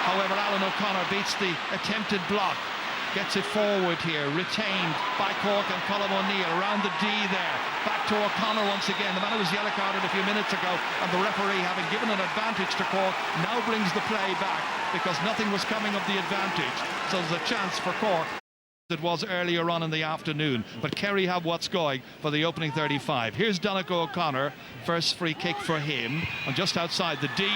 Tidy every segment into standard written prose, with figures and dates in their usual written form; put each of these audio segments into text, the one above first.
However, Alan O'Connor beats the attempted block. Gets it forward here, retained by Cork and Colm O'Neill around the D there. Back to O'Connor once again, the man who was yellow carded a few minutes ago, and the referee, having given an advantage to Cork, now brings the play back because nothing was coming of the advantage. So there's a chance for Cork. It was earlier on in the afternoon, but Kerry have what's going for the opening 35. Here's Donnacha O'Connor, first free kick for him, and just outside the D.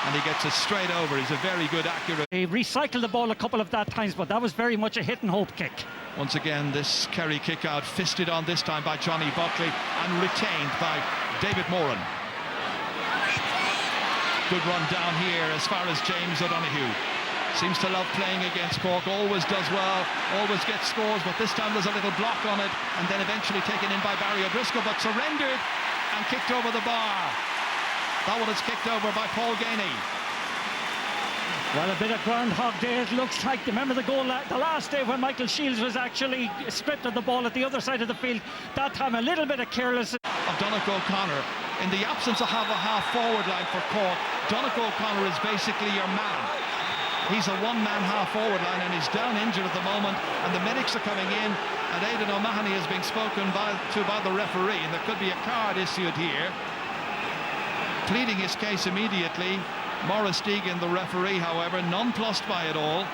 And he gets it straight over. He's a very good, accurate. He recycled the ball a couple of that times, but that was very much a hit and hope kick. Once again, this Kerry kick out, fisted on this time by Johnny Buckley and retained by David Moran. Good run down here as far as James O'Donoghue. Seems to love playing against Cork, always does well, always gets scores, but this time there's a little block on it, and then eventually taken in by Barry O'Driscoll, but surrendered and kicked over the bar. That one is kicked over by Paul Gainey. Well, a bit of Groundhog Day it looks like. Remember the goal the last day when Michael Shields was actually stripped of the ball at the other side of the field. That time a little bit of carelessness. Of Donnacha O'Connor. In the absence of a half-forward line for Cork, Donnacha O'Connor is basically your man. He's a one-man half-forward line and he's down injured at the moment, and the medics are coming in, and Aidan O'Mahony is being spoken to by the referee, and there could be a card issued here. Pleading his case immediately. Maurice Deegan, the referee, however, nonplussed by it all.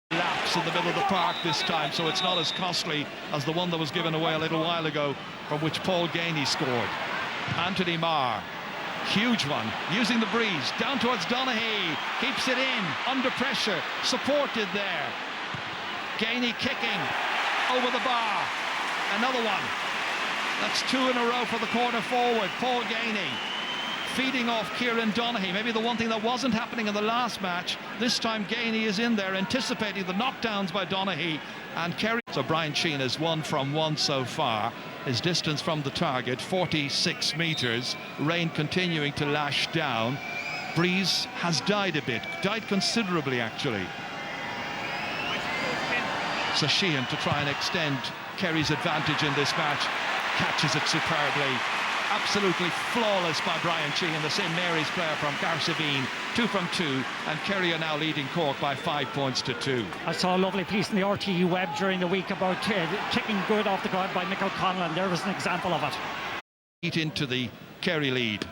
Lapse in the middle of the park this time, so it's not as costly as the one that was given away a little while ago, from which Paul Gainey scored. Anthony Marr, huge one, using the breeze, down towards Donaghy, keeps it in, under pressure, supported there. Gainey kicking, over the bar, another one. That's two in a row for the corner forward, Paul Gainey. Feeding off Kieran Donaghy, maybe the one thing that wasn't happening in the last match. This time Gainey is in there, anticipating the knockdowns by Donaghy and Kerry. So Brian Sheehan has 1 from 1 so far. His distance from the target, 46 metres. Rain continuing to lash down. Breeze has died a bit, died considerably actually. So Sheehan, to try and extend Kerry's advantage in this match, catches it superbly. Absolutely flawless by Brian Sheehan, the St Mary's player from Carsavine. 2 from 2, and Kerry are now leading Cork by 5 points to 2. I saw a lovely piece in the RTE web during the week about kicking good off the ground by Mick O'Connell, and there was an example of it. Eat into the Kerry lead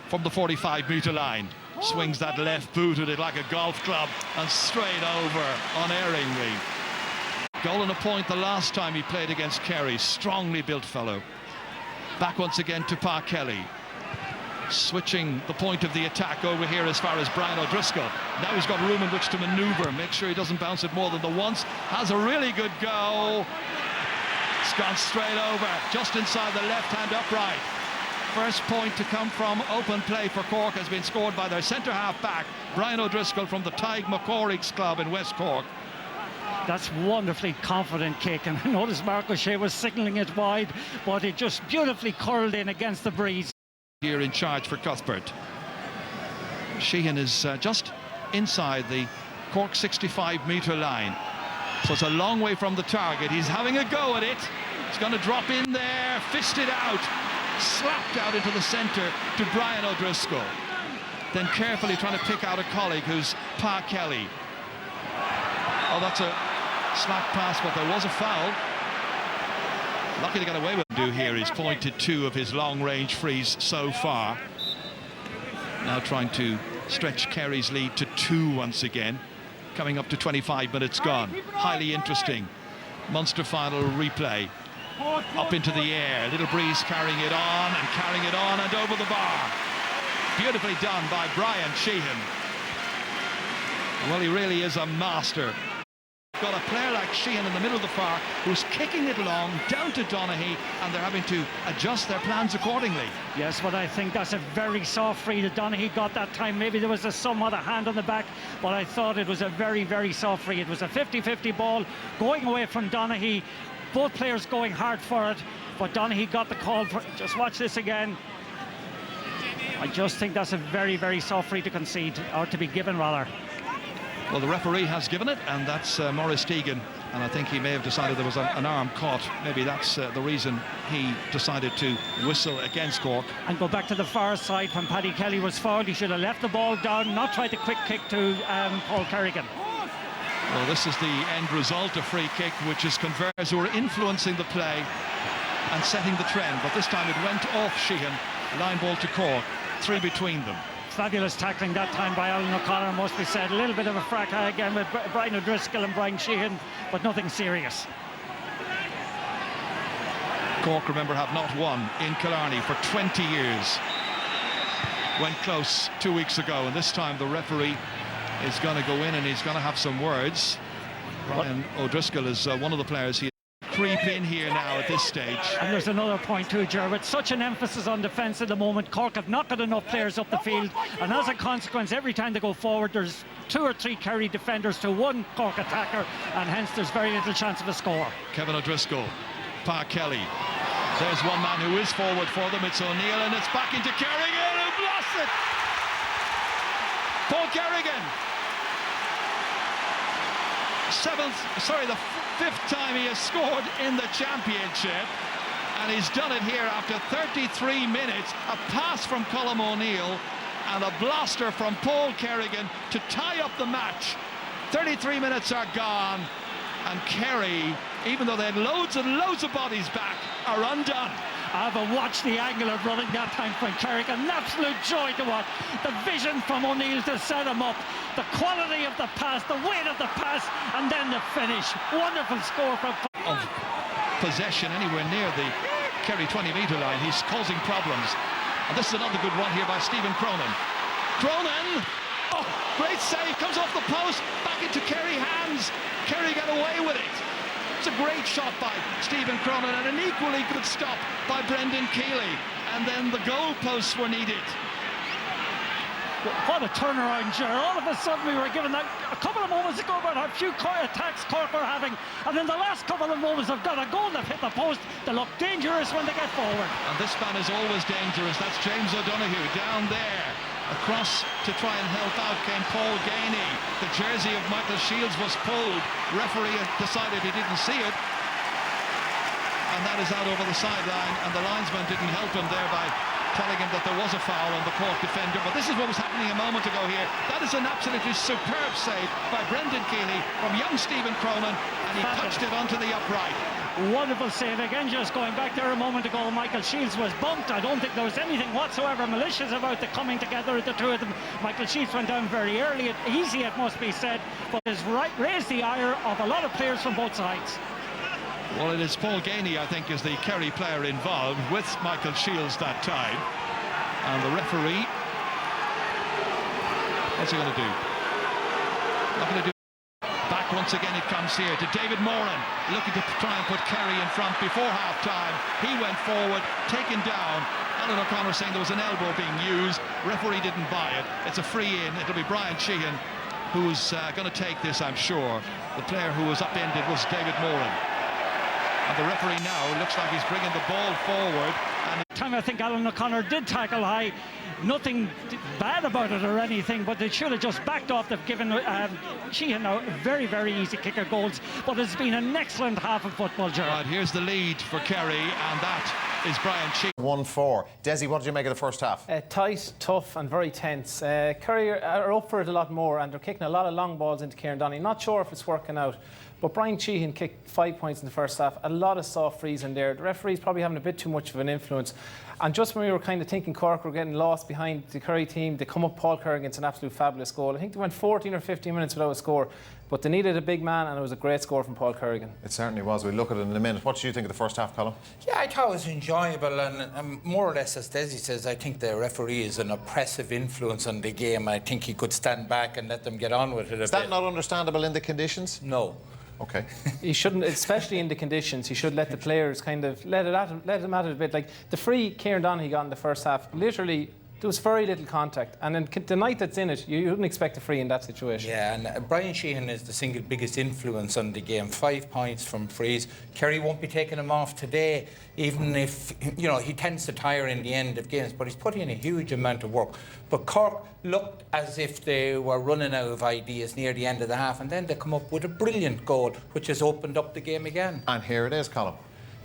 from the 45-metre line. Swings that left boot at it like a golf club and straight over unerringly. Goal and a point the last time he played against Kerry. Strongly built fellow. Back once again to Pa Kelly. Switching the point of the attack over here as far as Brian O'Driscoll. Now he's got room in which to manoeuvre. Make sure he doesn't bounce it more than the once. Has a really good go. It's gone straight over, just inside the left-hand upright. First point to come from open play for Cork has been scored by their centre-half back, Brian O'Driscoll from the Tig McCorrick's club in West Cork. That's wonderfully confident kick, and I noticed Mark O'Shea was signalling it wide, but it just beautifully curled in against the breeze. Here in charge for Cuthbert. Sheehan is just inside the Cork 65-metre line, so it's a long way from the target. He's having a go at it. He's going to drop in there, fisted out, slapped out into the centre to Brian O'Driscoll. Then carefully trying to pick out a colleague who's Pa Kelly. Oh, that's a slack pass, but there was a foul. Lucky to get away with him. Here he's pointed 2 of his long-range frees so far. Now trying to stretch Kerry's lead to 2 once again. Coming up to 25 minutes gone. Highly interesting. Munster final replay. Up into the air. Little breeze carrying it on and over the bar. Beautifully done by Brian Sheehan. Well, he really is a master. Got a player like Sheehan in the middle of the park who's kicking it long down to Donaghy, and they're having to adjust their plans accordingly. Yes, but I think that's a very soft free that Donaghy got that time. Maybe there was somewhat a hand on the back, but I thought it was a very, very soft free. It was a 50-50 ball going away from Donaghy. Both players going hard for it, but Donaghy got the call for. Just watch this again. I just think that's a very, very soft free to concede, or to be given rather. Well, the referee has given it, and that's Maurice Deegan And I think he may have decided there was an arm caught. Maybe that's the reason he decided to whistle against Cork. And go back to the far side when Paddy Kelly was fouled. He should have left the ball down, not tried the quick kick to Paul Kerrigan. Well, this is the end result, a free kick, which is Converse who are influencing the play and setting the trend. But this time it went off Sheehan, line ball to Cork, 3 between them. Fabulous tackling that time by Alan O'Connor, must be said. A little bit of a fracas again with Brian O'Driscoll and Brian Sheehan, but nothing serious. Cork, remember, have not won in Killarney for 20 years. Went close 2 weeks ago, and this time the referee is going to go in and he's going to have some words. Brian O'Driscoll is one of the players. He creep in here now at this stage. And there's another point too, Ger. With such an emphasis on defence at the moment, Cork have not got enough players up the field, and as a consequence, every time they go forward, there's 2 or 3 Kerry defenders to 1 Cork attacker, and hence there's very little chance of a score. Kevin O'Driscoll, Pa Kelly. There's one man who is forward for them. It's O'Neill, and it's back into Kerrigan, who lost it. Paul Kerrigan. The 5th time he has scored in the championship, and he's done it here after 33 minutes. A pass from Colm O'Neill and a blaster from Paul Kerrigan to tie up the match. 33 minutes are gone, and Kerry, even though they had loads and loads of bodies back, are undone. But watch the angle of running that time from Kerrigan. An absolute joy to watch. The vision from O'Neill to set him up, the quality of the pass, the weight of the pass, and then the finish. Wonderful score from of possession anywhere near the Kerry 20-metre line. He's causing problems. And this is another good one here by Stephen Cronin. Cronin! Oh, great save, comes off the post, back into Kerry hands. Kerry got away with it. It's a great shot by Stephen Cronin and an equally good stop by Brendan Keeley. And then the goalposts were needed. What a turnaround, Ger. All of a sudden we were given that a couple of moments ago about how few attacks Cork were having, and in the last couple of moments they've got a goal, they've hit the post, they look dangerous when they get forward. And this man is always dangerous. That's James O'Donoghue down there. Across to try and help out came Paul Gainey. The jersey of Michael Shields was pulled. Referee had decided he didn't see it, and that is out over the sideline, and the linesman didn't help him there by telling him that there was a foul on the Cork defender. But this is what was happening a moment ago here. That is an absolutely superb save by Brendan Keeley from young Stephen Cronin, and he touched it onto the upright. Wonderful save again. Just going back there a moment ago, Michael Shields was bumped. I don't think there was anything whatsoever malicious about the coming together of the two of them. Michael Shields went down very early, easy it must be said, but has raised the ire of a lot of players from both sides. Well, it is Paul Gainey, I think, is the Kerry player involved with Michael Shields that time. And the referee, what's he going to do? Not going to do. Back once again it comes here to David Moran, looking to try and put Kerry in front before half-time. He went forward, taken down. Alan O'Connor saying there was an elbow being used. Referee didn't buy it. It's a free in. It'll be Brian Sheehan who's going to take this, I'm sure. The player who was upended was David Moran. And the referee now looks like he's bringing the ball forward. And time I think Alan O'Connor did tackle high. Nothing bad about it or anything, but they should have just backed off. They've given Sheehan now very, very easy kicker goals, but it's been an excellent half of football, Gerard. Right, here's the lead for Kerry, and that is Brian Sheehan. 1-4. Desi, what did you make of the first half? Tight, tough and very tense. Kerry are up for it a lot more, and they're kicking a lot of long balls into Kieran Donny. Not sure if it's working out, but Brian Sheehan kicked 5 points in the first half. A lot of soft frees in there. The referee's probably having a bit too much of an influence. And just when we were kind of thinking Cork were getting lost behind the Kerry team, they come up Paul Kerr against an absolute fabulous goal. I think they went 14 or 15 minutes without a score, but they needed a big man, and it was a great score from Paul Kerrigan. It certainly was. We'll look at it in a minute. What do you think of the first half, Colm? Yeah, I thought it was enjoyable, and more or less, as Desi says, I think the referee is an oppressive influence on the game. I think he could stand back and let them get on with it a bit. Is that not understandable in the conditions? No. Okay. He shouldn't, especially in the conditions. He should let the players kind of let them at it a bit. Like the free Kieran Donaghy got in the first half, literally there was very little contact. And then the night that's in it, you wouldn't expect a free in that situation. Yeah, and Brian Sheehan is the single biggest influence on the game. 5 points from frees. Kerry won't be taking him off today, even if, you know, he tends to tire in the end of games, but he's put in a huge amount of work. But Cork looked as if they were running out of ideas near the end of the half, and then they come up with a brilliant goal, which has opened up the game again. And here it is, Colin.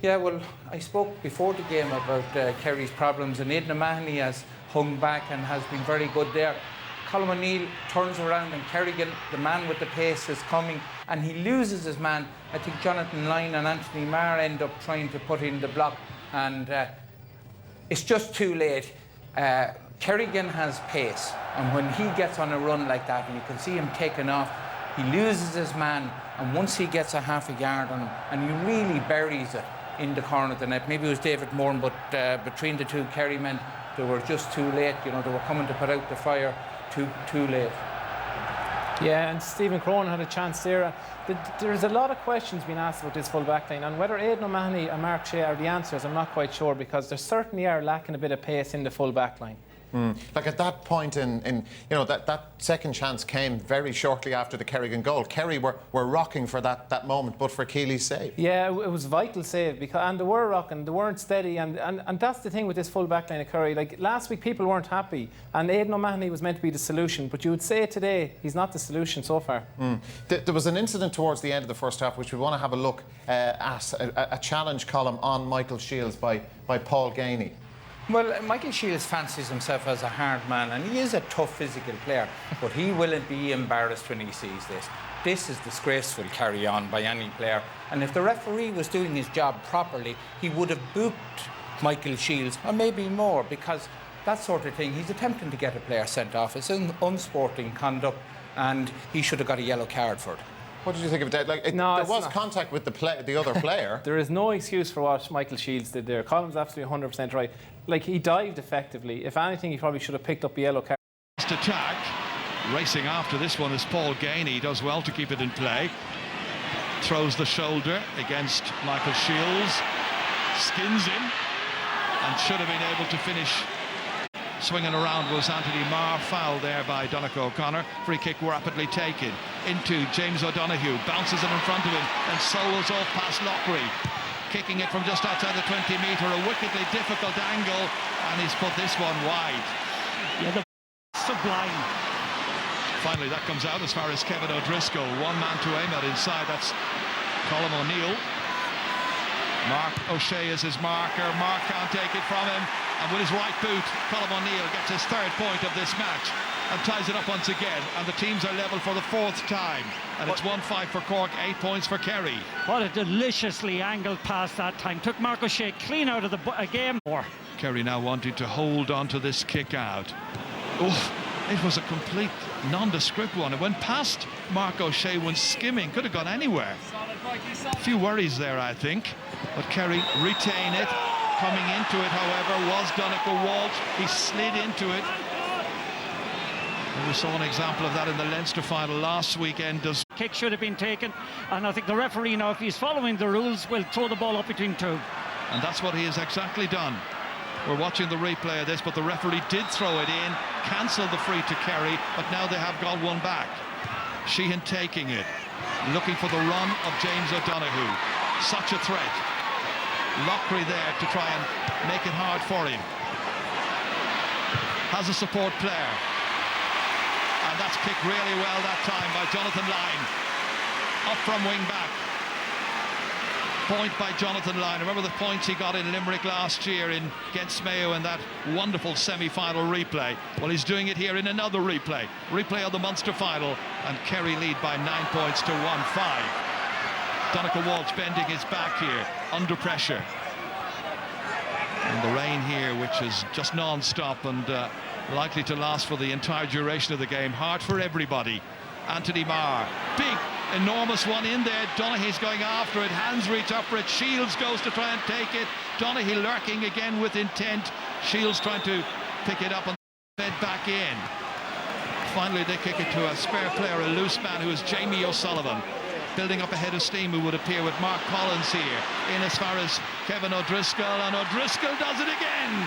Yeah, well, I spoke before the game about Kerry's problems, and Aidan O'Mahony has hung back and has been very good there. Colm O'Neill turns around and Kerrigan, the man with the pace, is coming and he loses his man. I think Jonathan Lyne and Anthony Marr end up trying to put in the block, and it's just too late. Kerrigan has pace, and when he gets on a run like that, and you can see him taking off, he loses his man, and once he gets a half a yard on him, and he really buries it in the corner of the net. Maybe it was David Moore, but between the two Kerry men, they were just too late. You know, they were coming to put out the fire too late. Yeah, and Stephen Cronin had a chance there. There's a lot of questions being asked about this full back line, and whether Aidan O'Mahony and Mark Shea are the answers, I'm not quite sure, because they certainly are lacking a bit of pace in the full back line. Like at that point in you know, that second chance came very shortly after the Kerrigan goal. Kerry were rocking for that moment, but for Keely's save. Yeah, it was a vital save, and they were rocking, they weren't steady, and that's the thing with this full back line of Kerry. Like last week, people weren't happy, and Aidan O'Mahony was meant to be the solution, but you would say today he's not the solution so far. There was an incident towards the end of the first half which we want to have a look at, a challenge column on Michael Shields by Paul Gainey. Well, Michael Shields fancies himself as a hard man, and he is a tough physical player, but he will be embarrassed when he sees this. This is disgraceful carry on by any player, and if the referee was doing his job properly, he would have booked Michael Shields, or maybe more, because that sort of thing, he's attempting to get a player sent off. It's an unsporting conduct, and he should have got a yellow card for it. What did you think of that? Like, No, there it's was not. contact with the other player. There is no excuse for what Michael Shields did there. Colin's absolutely 100% right. Like, he dived effectively. If anything, he probably should have picked up the yellow card. Attack. Racing after this one is Paul Gainey. He does well to keep it in play. Throws the shoulder against Michael Shields. Skins him. And should have been able to finish. Swinging around was Anthony Marr, foul there by Donegal O'Connor. Free kick rapidly taken into James O'Donoghue, bounces it in front of him and solos off past Lockery, kicking it from just outside the 20-metre, a wickedly difficult angle, and he's put this one wide. Yeah, the sublime. Finally that comes out as far as Kevin O'Driscoll, one man to aim at inside. That's Colm O'Neill. Mark O'Shea is his marker. Mark can't take it from him, and with his right boot, Colm O'Neill gets his third point of this match and ties it up once again, and the teams are level for the fourth time, and it's 1-5 for Cork, 8 points for Kerry. What a deliciously angled pass that time. Took Mark O'Shea clean out of the game. Kerry now wanting to hold on to this kick out. Oh, it was a complete nondescript one. It went past Mark O'Shea, went skimming, could have gone anywhere. A few worries there, I think, but Kerry retain it. Coming into it, however, was Donegal Walsh. He slid into it. And we saw an example of that in the Leinster final last weekend. Kick should have been taken, and I think the referee now, if he's following the rules, will throw the ball up between two. And that's what he has exactly done. We're watching the replay of this, but the referee did throw it in, cancelled the free to Kerry, but now they have got one back. Sheehan taking it, looking for the run of James O'Donoghue. Such a threat. Lockery there to try and make it hard for him. Has a support player. And that's kicked really well that time by Jonathan Lyne. Up from wing back. Point by Jonathan Lyne. Remember the points he got in Limerick last year against Mayo in that wonderful semi-final replay. Well, he's doing it here in another replay. Replay of the Munster final, and Kerry lead by 9 points to 1-5. Donegal Walsh bending his back here, under pressure. And the rain here, which is just non-stop and likely to last for the entire duration of the game. Hard for everybody. Anthony Marr, big, enormous one in there. Donaghy's going after it. Hands reach up for it. Shields goes to try and take it. Donaghy lurking again with intent. Shields trying to pick it up and fed back in. Finally, they kick it to a spare player, a loose man, who is Jamie O'Sullivan. Building up a head of steam, who would appear with Mark Collins here. In as far as Kevin O'Driscoll, and O'Driscoll does it again.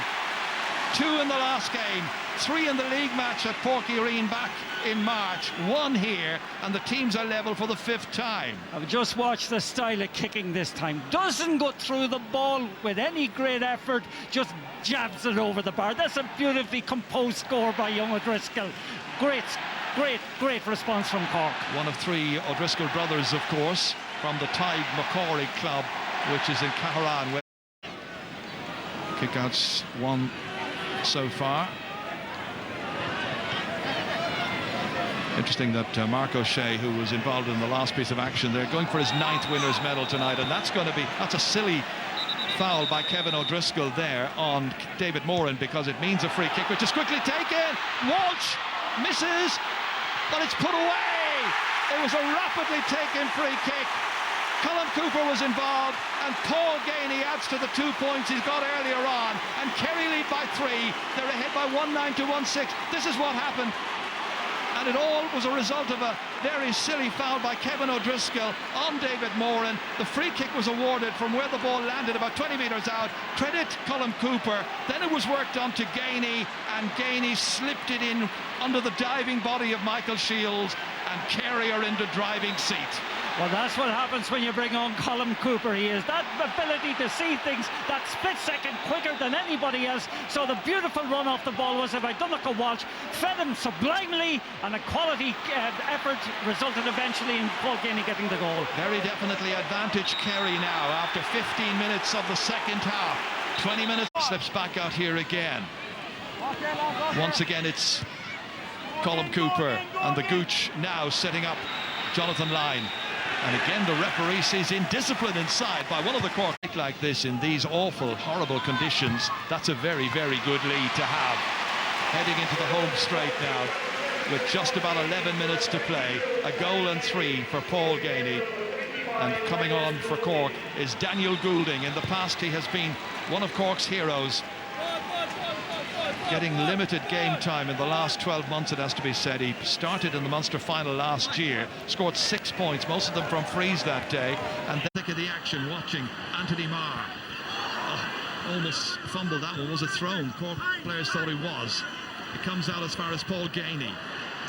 2 in the last game. 3 in the league match at Porkireen back in March, 1 here, and the teams are level for the 5th time. I've just watched the style of kicking this time. Doesn't go through the ball with any great effort, just jabs it over the bar. That's a beautifully composed score by young O'Driscoll. Great response from Cork. One of 3 O'Driscoll brothers, of course, from the Tide Macquarie club, which is in Caharan. Kickouts 1 so far. Interesting that Mark O'Shea, who was involved in the last piece of action there, going for his 9th winner's medal tonight, and that's a silly foul by Kevin O'Driscoll there on David Moran, because it means a free kick, which is quickly taken. Walsh misses, but it's put away. It was a rapidly taken free kick. Colm Cooper was involved, and Paul Gainey adds to the 2 points he's got earlier on, and Kerry lead by 3. They're ahead by 1-9 to 1-6. This is what happened. And it all was a result of a very silly foul by Kevin O'Driscoll on David Moran. The free kick was awarded from where the ball landed, about 20 metres out. Credit Colm Cooper. Then it was worked on to Gainey, and Gainey slipped it in under the diving body of Michael Shields, and Kerry are in the driving seat. Well, that's what happens when you bring on Colm Cooper. He has that ability to see things that split second quicker than anybody else. So the beautiful run off the ball was by Donegal Walsh, fed him sublimely, and a quality effort resulted eventually in Paul Gainey getting the goal. Very definitely advantage Kerry now after 15 minutes of the second half. 20 minutes, slips back out here again. Once again, it's Colm Cooper, and the Gooch now setting up Jonathan Lyne. And again, the referee sees indiscipline inside by one of the Cork. Like this in these awful, horrible conditions, that's a very, very good lead to have. Heading into the home straight now, with just about 11 minutes to play. A goal and 3 for Paul Gainey. And coming on for Cork is Daniel Goulding. In the past, he has been one of Cork's heroes, getting limited game time in the last 12 months, it has to be said. He started in the Munster final last year, scored 6 points, most of them from frees that day, and then thick of the action, watching Anthony Marr. Almost fumbled that one. Was it thrown? Cork players thought he was. It comes out as far as Paul Gainey.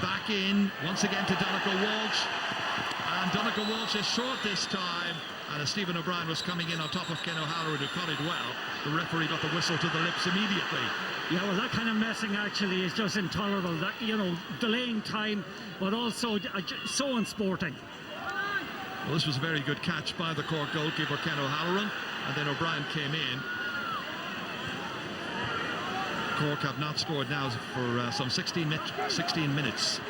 Back in, once again to Donegal Walsh, and Donegal Walsh is short this time. And as Stephen O'Brien was coming in on top of Ken O'Halloran, who caught it well, the referee got the whistle to the lips immediately. Yeah, well, that kind of messing actually is just intolerable. That, you know, delaying time, but also so unsporting. Well, this was a very good catch by the Cork goalkeeper, Ken O'Halloran, and then O'Brien came in. Cork have not scored now for some 16 minutes.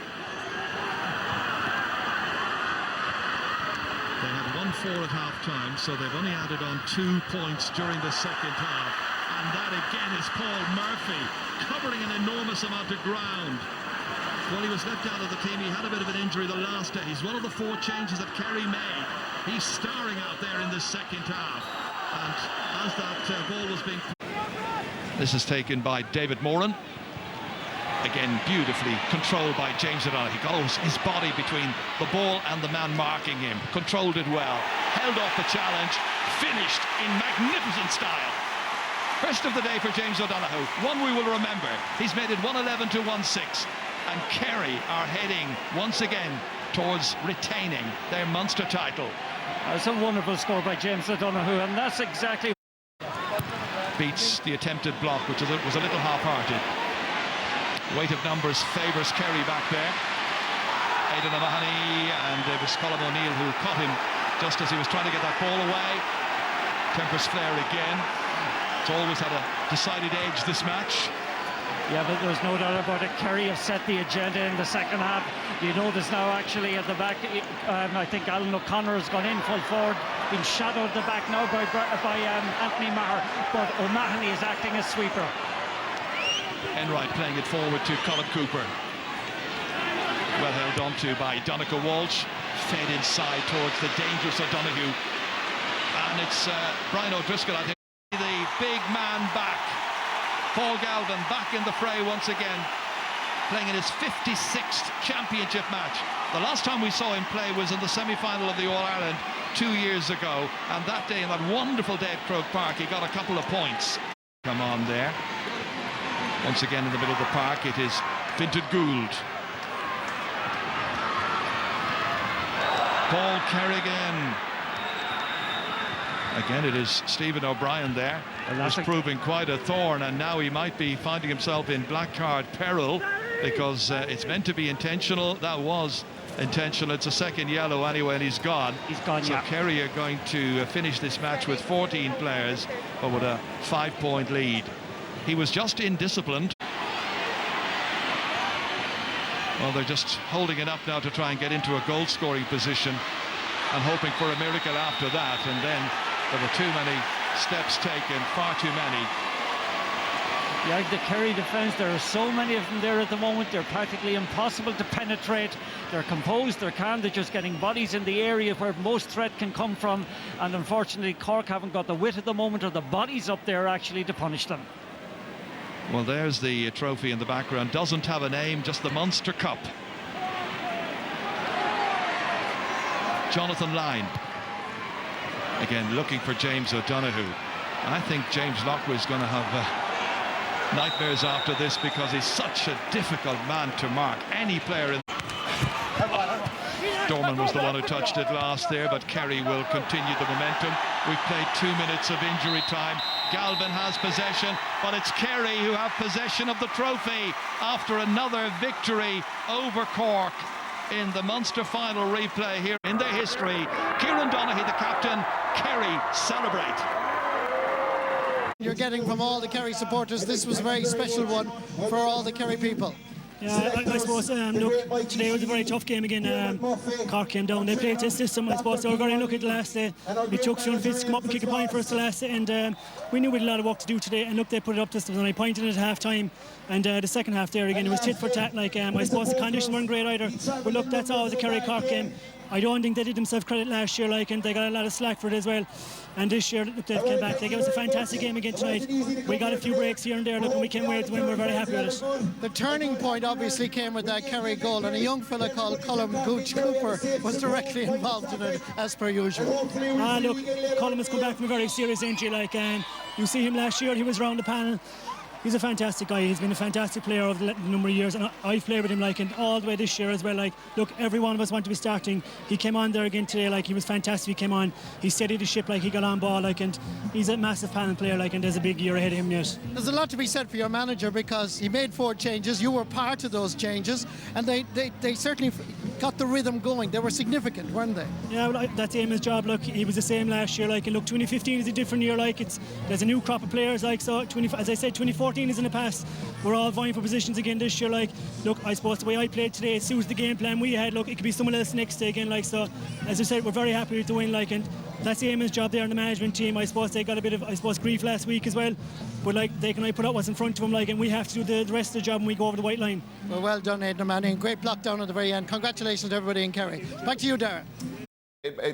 They had 1-4 at half-time, so they've only added on 2 points during the second half. And that again is Paul Murphy, covering an enormous amount of ground. Well, he was left out of the team. He had a bit of an injury the last day. He's one of the 4 changes that Kerry made. He's starring out there in this second half. And as that ball was being... This is taken by David Moran. Again, beautifully controlled by James O'Donnell. He got his body between the ball and the man marking him. Controlled it well. Held off the challenge. Finished in magnificent style. First of the day for James O'Donoghue. One we will remember. He's made it 1-11 to 1-6. And Kerry are heading once again towards retaining their Munster title. That's a wonderful score by James O'Donoghue, and that's exactly... Beats the attempted block, which was a little half-hearted. Weight of numbers favours Kerry back there. Aidan O'Mahony, and it was Colm O'Neill who caught him just as he was trying to get that ball away. Tempers flare again. It's always had a decided edge, this match. Yeah, but there's no doubt about it. Kerry have set the agenda in the second half. You notice now actually at the back, I think Alan O'Connor has gone in full forward, been shadowed at the back now by Anthony Marr, but O'Mahony is acting as sweeper. Enright playing it forward to Colm Cooper. Well held on to by Donegal Walsh. Fed inside towards the dangerous O'Donoghue. And it's Brian O'Driscoll, I think, the big man back. Paul Galvin back in the fray once again, playing in his 56th championship match. The last time we saw him play was in the semi-final of the All-Ireland 2 years ago, and that day, in that wonderful day at Croke Park, he got a couple of points. Come on there. Once again in the middle of the park, it is Fintan Gould. Paul Kerrigan. Again, it is Stephen O'Brien there. He's proving quite a thorn, and now he might be finding himself in black card peril, because it's meant to be intentional. That was intentional. It's a second yellow anyway, and he's gone. He's gone, so yeah. Kerry are going to finish this match with 14 players, but with a 5-point lead. He was just indisciplined. Well, they're just holding it up now to try and get into a goal-scoring position and hoping for a miracle after that. And then there were too many steps taken, far too many. Yeah, the Kerry defence, there are so many of them there at the moment. They're practically impossible to penetrate. They're composed, they're calm, they're just getting bodies in the area where most threat can come from. And unfortunately, Cork haven't got the wit at the moment or the bodies up there actually to punish them. Well, there's the trophy in the background. Doesn't have a name, just the Munster Cup. Jonathan Lyne. Again, looking for James O'Donoghue. I think James Lockwood is going to have nightmares after this, because he's such a difficult man to mark. Any player in... Dorman was the one who touched it last there, but Kerry will continue the momentum. We've played 2 minutes of injury time. Galvin has possession, but it's Kerry who have possession of the trophy after another victory over Cork in the Munster final replay here in their history. Kieran Donaghy, the captain. Kerry celebrate. You're getting from all the Kerry supporters. This was a very special one for all the Kerry people. Yeah, I suppose, look, today was a very tough game again. Cork came down, they played this system. I suppose they were very unlucky the last day. It took Sean Fitz to come up and kick a point for us the last day, and we knew we had a lot of work to do today, and look, they put it up this time, and I pointed at half time, and the second half there again, it was tit for tat. Like, I suppose the conditions weren't great either, but look, that's always a Kerry Cork game. I don't think they did themselves credit last year, like, and they got a lot of slack for it as well. And this year, look, they came back. They gave us a fantastic game again tonight. We got a few breaks here and there, look, and we came away to win. We're very happy with it. The turning point obviously came with that Kerry goal, and a young fella called Colm Gooch Cooper was directly involved in it, as per usual. Look, Colm has come back from a very serious injury, like, and you see him last year, he was around the panel. He's a fantastic guy. He's been a fantastic player over the number of years, and I've played with him, like, and all the way this year as well. Like, look, every one of us want to be starting. He came on there again today, like, he was fantastic. He came on, he steadied the ship, like, he got on ball, like, and he's a massive panel player, like, and there's a big year ahead of him yet. There's a lot to be said for your manager, because he made 4 changes. You were part of those changes, and they certainly got the rhythm going. They were significant, weren't they? Yeah, well, that's Eamon's job. Look, he was the same last year, like, and look, 2015 is a different year, like, there's a new crop of players, like, so as I said, 2014 is in the past. We're all vying for positions again this year. Like, look, I suppose the way I played today, it suits the game plan we had. Look, it could be someone else next day again. Like, so, as I said, we're very happy with the win. Like, and that's Eamon's job there in the management team. I suppose they got a bit of, grief last week as well. But like, they can only put up what's in front of them. Like, and we have to do the rest of the job when we go over the white line. Well done, Aidan O'Mahony. Great block down at the very end. Congratulations to everybody in Kerry. Back to you, Darren.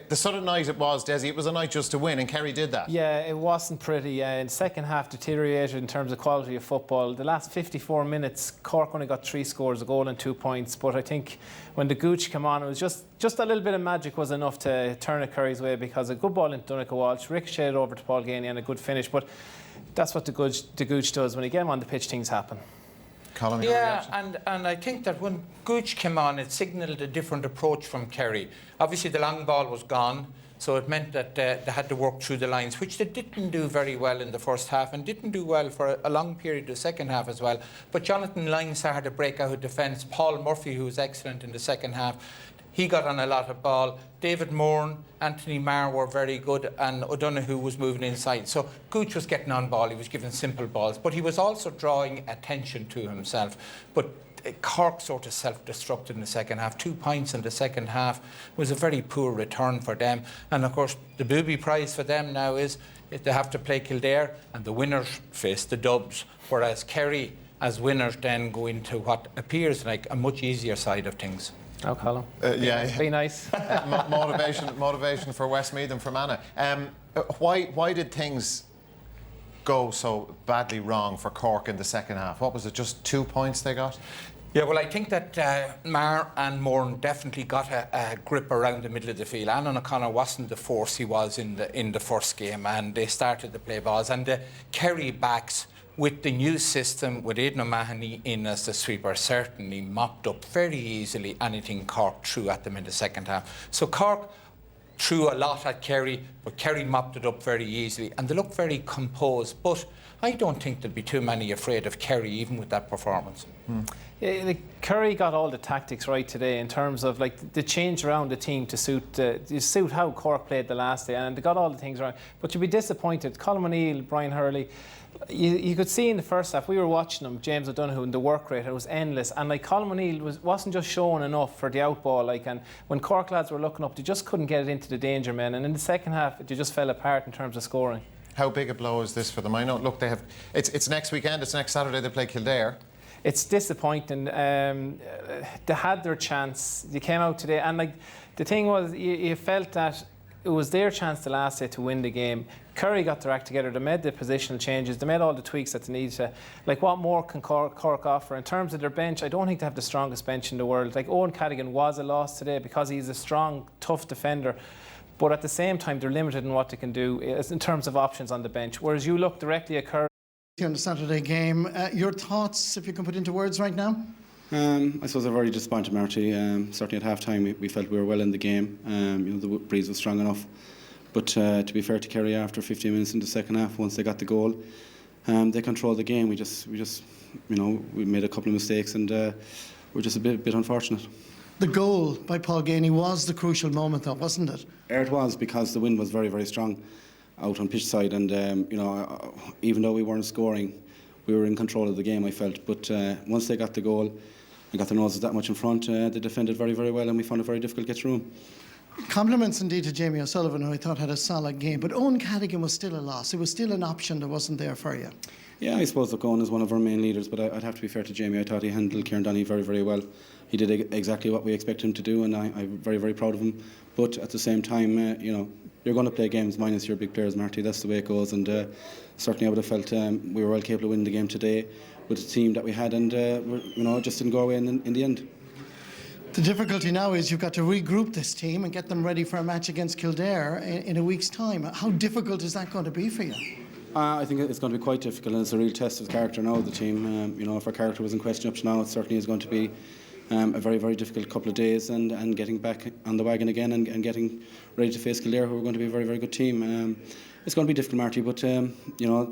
The sort of night it was, Desi, it was a night just to win, and Kerry did that. Yeah, it wasn't pretty. In the second half, deteriorated in terms of quality of football. The last 54 minutes, Cork only got 3 scores, a goal and 2 points. But I think when the Gooch came on, it was just a little bit of magic was enough to turn it Kerry's way, because a good ball into Donegal Walsh, ricocheted over to Paul Ganey, and a good finish. But that's what the Gooch does. When he gets him on the pitch, things happen. Colin, yeah, and I think that when Gooch came on, it signalled a different approach from Kerry. Obviously, the long ball was gone, so it meant that they had to work through the lines, which they didn't do very well in the first half, and didn't do well for a long period of the second half as well. But Jonathan Lyne started to break out of defence. Paul Murphy, who was excellent in the second half, he got on a lot of ball. David Moore, Anthony Marr were very good, and O'Donoghue was moving inside. So Gooch was getting on ball, he was giving simple balls, but he was also drawing attention to himself. But Cork sort of self-destructed in the second half. 2 points in the second half was a very poor return for them. And of course, the booby prize for them now is they have to play Kildare, and the winners face the Dubs, whereas Kerry, as winners, then go into what appears like a much easier side of things. Oh, Colin. Yeah. Be nice. motivation for Westmeath and for Manna. Why did things go so badly wrong for Cork in the second half? What was it, just 2 points they got? Yeah, well, I think that Marr and Moran definitely got a grip around the middle of the field. Alan O'Connor wasn't the force he was in the first game, and they started to play balls. And the Kerry backs with the new system, with Aidan O'Mahony in as the sweeper, certainly mopped up very easily anything Cork threw at them in the second half. So Cork threw a lot at Kerry, but Kerry mopped it up very easily, and they looked very composed. But I don't think there'll be too many afraid of Kerry, even with that performance. Yeah, Kerry got all the tactics right today in terms of like the change around the team to suit how Cork played the last day, and they got all the things right. But you'd be disappointed. Colin O'Neill, Brian Hurley, you could see in the first half, we were watching them, James O'Donoghue, and the work rate, it was endless. And like Colin O'Neill wasn't just showing enough for the outball, like, and when Cork lads were looking up, they just couldn't get it into the danger men. And in the second half, they just fell apart in terms of scoring. How big a blow is this for them? I know, look, it's next weekend, it's next Saturday they play Kildare. It's disappointing. They had their chance. They came out today, and like the thing was, you felt that it was their chance the last day to win the game. Kerry got their act together. They made the positional changes. They made all the tweaks that they needed to. Like, what more can Cork offer in terms of their bench? I don't think they have the strongest bench in the world. Like, Owen Cadigan was a loss today because he's a strong, tough defender. But at the same time, they're limited in what they can do in terms of options on the bench. Whereas you look directly at Kerry. On the Saturday game, your thoughts, if you can put into words right now? I suppose I'm very disappointed, Marty. Certainly at half-time we felt we were well in the game. The breeze was strong enough. But to be fair to Kerry, after 15 minutes in the second half, once they got the goal, they controlled the game. We just we made a couple of mistakes, and we're just a bit unfortunate. The goal by Paul Ganey was the crucial moment, though, wasn't it? It was, because the wind was very, very strong out on pitch side, and even though we weren't scoring, we were in control of the game, I felt. But once they got the goal and got their noses that much in front, they defended very, very well, and we found it very difficult to get through them. Compliments indeed to Jamie O'Sullivan, who I thought had a solid game. But Owen Cadigan was still a loss. It was still an option that wasn't there for you. Yeah, I suppose that Owen is one of our main leaders, but I'd have to be fair to Jamie. I thought he handled Kieran Donaghy very, very well. He did exactly what we expected him to do, and I'm very, very proud of him. But at the same time, you're going to play games minus your big players, Marty. That's the way it goes, and certainly I would have felt we were well capable of winning the game today with the team that we had, and it just didn't go away in the end. The difficulty now is you've got to regroup this team and get them ready for a match against Kildare in a week's time. How difficult is that going to be for you? I think it's going to be quite difficult, and it's a real test of character now of the team. If our character was in question up to now, it certainly is going to be a very, very difficult couple of days, and getting back on the wagon again and getting ready to face Kildare, who are going to be a very, very good team. It's going to be difficult, Marty, but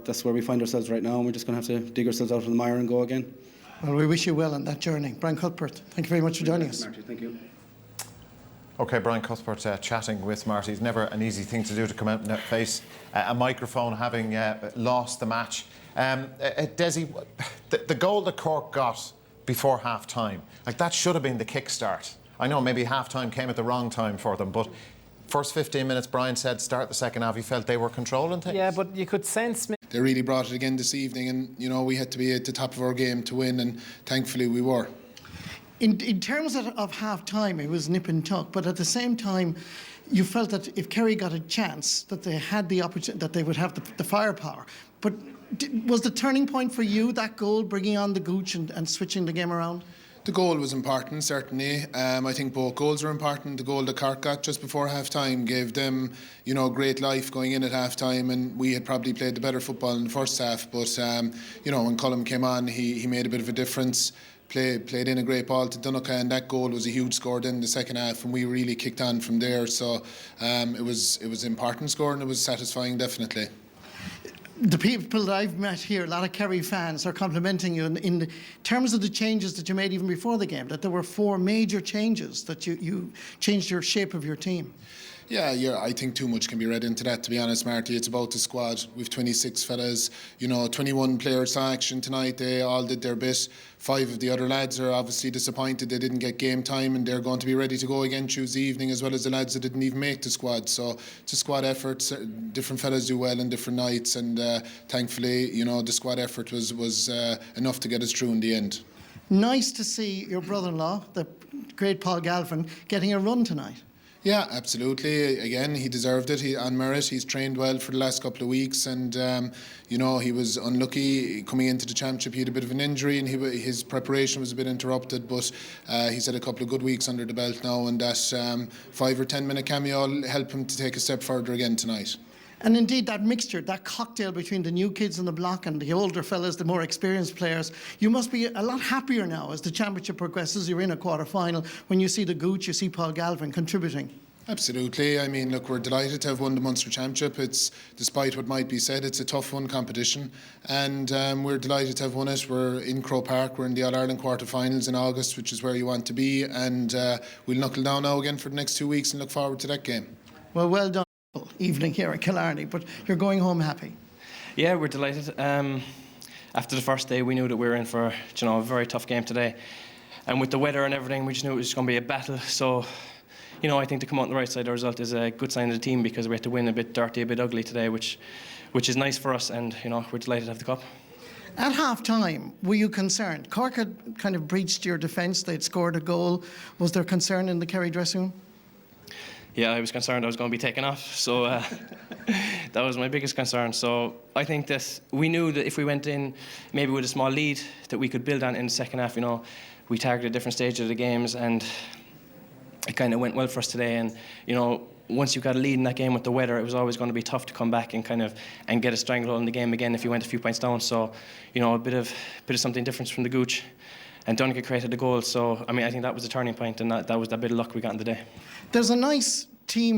that's where we find ourselves right now, and we're just going to have to dig ourselves out of the mire and go again. Well, we wish you well on that journey. Brian Cuthbert, thank you very much for joining us. Marty, thank you. OK, Brian Cuthbert chatting with Marty. It's never an easy thing to do, to come out and face a microphone having lost the match. Desi, the goal that Cork got before half-time, like, that should have been the kickstart. I know maybe half-time came at the wrong time for them, but first 15 minutes, Brian said, start the second half, he felt they were controlling things. Yeah, but you could sense... They really brought it again this evening, and we had to be at the top of our game to win, and thankfully we were. In terms of half-time, it was nip and tuck, but at the same time, you felt that if Kerry got a chance, that they had the opportunity, that they would have the firepower. But was the turning point for you that goal, bringing on the Gooch and switching the game around? The goal was important, certainly. I think both goals were important. The goal that Cork got just before half-time gave them, great life going in at half-time, and we had probably played the better football in the first half. But, when Cullum came on, he made a bit of a difference. Played in a great ball to Donaghy, and that goal was a huge score then in the second half, and we really kicked on from there. So it was important score, and it was satisfying, definitely. The people that I've met here, a lot of Kerry fans, are complimenting you in terms of the changes that you made even before the game, that there were 4 major changes, that you changed your shape of your team. Yeah, I think too much can be read into that, to be honest, Marty. It's about the squad. We've 26 fellas, 21 players saw action tonight. They all did their bit. 5 of the other lads are obviously disappointed they didn't get game time, and they're going to be ready to go again Tuesday evening, as well as the lads that didn't even make the squad. So it's a squad effort. Different fellas do well in different nights, and thankfully, the squad effort was enough to get us through in the end. Nice to see your brother-in-law, the great Paul Galvin, getting a run tonight. Yeah, absolutely. Again, he deserved it. On merit, he's trained well for the last couple of weeks, and he was unlucky coming into the championship. He had a bit of an injury, and his preparation was a bit interrupted. But he's had a couple of good weeks under the belt now, and that 5 or 10 minute cameo will help him to take a step further again tonight. And indeed, that mixture, that cocktail between the new kids on the block and the older fellas, the more experienced players, you must be a lot happier now as the championship progresses. You're in a quarter-final. When you see the Gooch, you see Paul Galvin contributing. Absolutely. I mean, look, we're delighted to have won the Munster Championship. It's, despite what might be said, it's a tough won competition, and we're delighted to have won it. We're in Croke Park. We're in the All-Ireland quarter-finals in August, which is where you want to be, and we'll knuckle down now again for the next 2 weeks and look forward to that game. Well done. Evening here at Killarney, but you're going home happy. Yeah, we're delighted. After the first day, we knew that we were in for a very tough game today, and with the weather and everything, we just knew it was just going to be a battle. So, I think to come out on the right side of the result is a good sign of the team, because we had to win a bit dirty, a bit ugly today, which is nice for us, and we're delighted to have the cup. At half-time, were you concerned? Cork had kind of breached your defence. They'd scored a goal. Was there concern in the Kerry dressing room? Yeah, I was concerned I was going to be taken off, so that was my biggest concern. So I think that we knew that if we went in maybe with a small lead, that we could build on in the second half. We targeted different stages of the games, and it kind of went well for us today. And once you got a lead in that game with the weather, it was always going to be tough to come back and get a stranglehold in the game again if you went a few points down. So a bit of something different from the Gooch. And Donegal created the goal, so I think that was a turning point, and that was that bit of luck we got in the day. There's a nice team